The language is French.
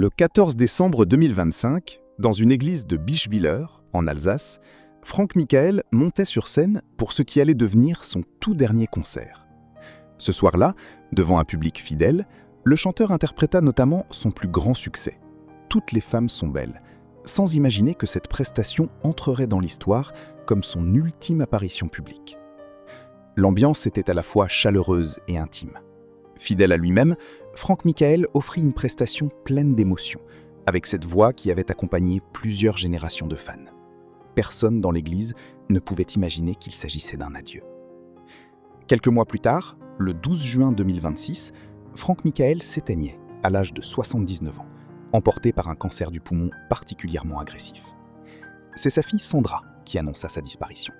Le 14 décembre 2025, dans une église de Bischwiller, en Alsace, Franck Michael montait sur scène pour ce qui allait devenir son tout dernier concert. Ce soir-là, devant un public fidèle, le chanteur interpréta notamment son plus grand succès, « Toutes les femmes sont belles », sans imaginer que cette prestation entrerait dans l'histoire comme son ultime apparition publique. L'ambiance était à la fois chaleureuse et intime. Fidèle à lui-même, Franck Michael offrit une prestation pleine d'émotions, avec cette voix qui avait accompagné plusieurs générations de fans. Personne dans l'église ne pouvait imaginer qu'il s'agissait d'un adieu. Quelques mois plus tard, le 12 juin 2026, Franck Michael s'éteignait à l'âge de 79 ans, emporté par un cancer du poumon particulièrement agressif. C'est sa fille Sandra qui annonça sa disparition.